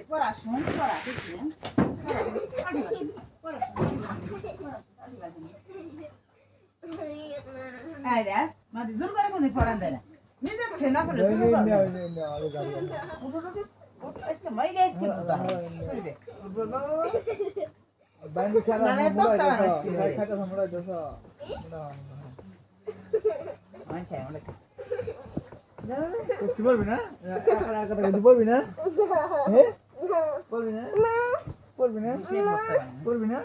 পড়াশোনা পড়া কিছু মাঝে জোর করে কোনো পড়ান দেয় না নিজে তো না পড়লে কি বলবি না বলবি না বলবি না বলবি না বলবি না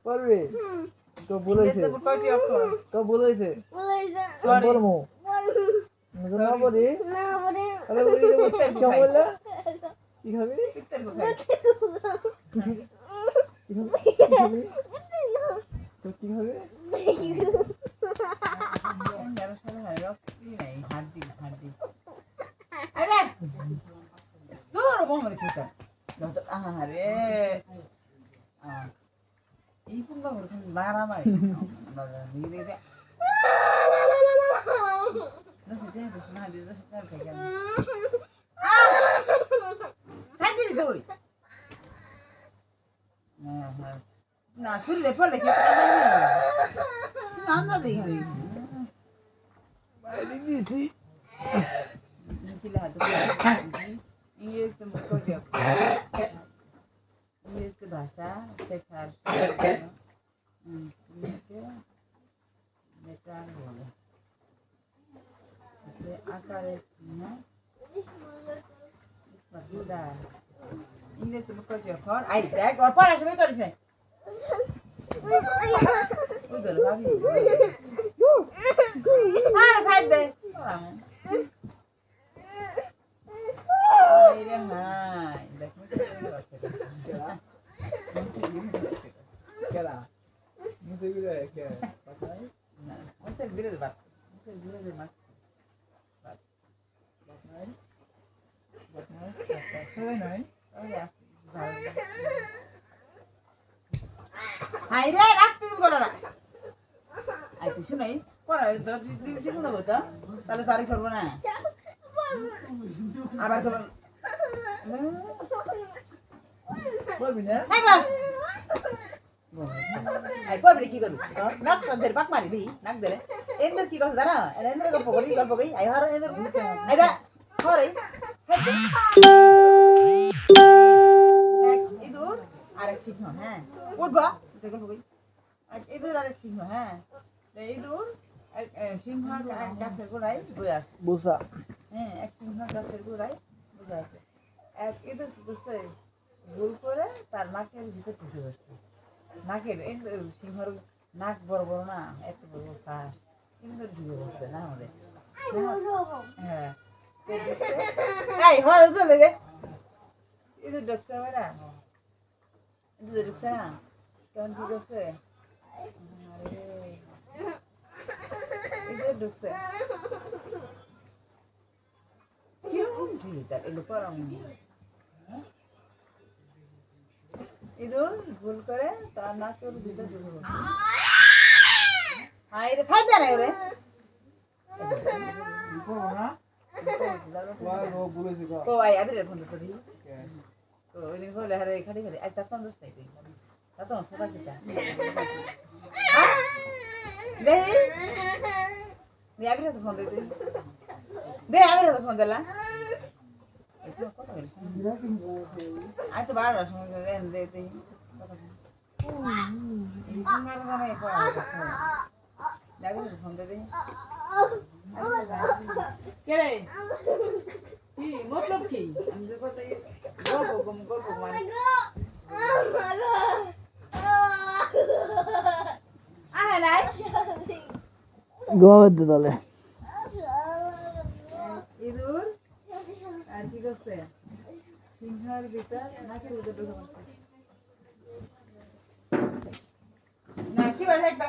পড়বি তো বলেছে তো বলেছে বলবো না বলি তাহলে বলি কেমন বললা কি খাবি তো কি হবে এই পুঙ্গা মারা মারি না শরীরে পড়লে কি না দেখি ইংরেজি ভাষা শেখার আকারের চিহ্ন ইংরেজি যখন আই দেখ ওর পড়াশোনা করিস না ভাবি সাইড দে হাইরে রাখতে করো না আই কিছু নাই পড়া জীবন হবো তো তাহলে তারিখ করবো না আবার করবো বলবি না কবি কি করবি নাক ধরে পাক মারি দি নাক ধরে এদের কি কথা জানা এদের গল্প করি আই হার এদের আইদা হরে ইদুর আরেক সিংহ হ্যাঁ উঠবা গল্প করি ইদুর আরেক সিংহ হ্যাঁ ইদুর সিংহ গাছের গোড়ায় বয়ে আছে বুঝা হ্যাঁ এক সিংহ গাছের গোড়ায় বসে আছে এক ইদুর কি করছে ভুল করে তার নাকের ভিতরে ঢুকে বসছে নাকের সিংহর নাক বড় বড় না এত বড় কাশ কিন্তু ঢুকে বসছে না আমাদের হ্যাঁ এই হয় চলে গে ಇದು ಡಾಕ್ಟರ್ ಇದು ಡಾಕ್ಟರ್ কেমন কি করছে ಇದು ಡಾಕ್ಟರ್ কেমন কি তার এলো পরাম ಇದು ভুল করে তার নাকের ভিতরে ঢুকে বসে হ্যাঁ এটা খাই দেয় না রে তো আই আবি রে ফোন করি তো ওই দিন বলে আরে খালি খালি আজ তখন দোষ নাই তখন সকাল দিতা দে নি আবি রে ফোন দে আবি রে ফোন দিলা আই তো বারবার সময় দেন দে দে তোমার মানে আবি রে ফোন দে কে রে কি মতলব কি আমি যে কথা গল্প মানে আহে নাই গোদ দলে ইদুর আর কি করছে সিংহের ভিতর নাকের ভিতর ঢুকে পড়ছে না কি বলে একটা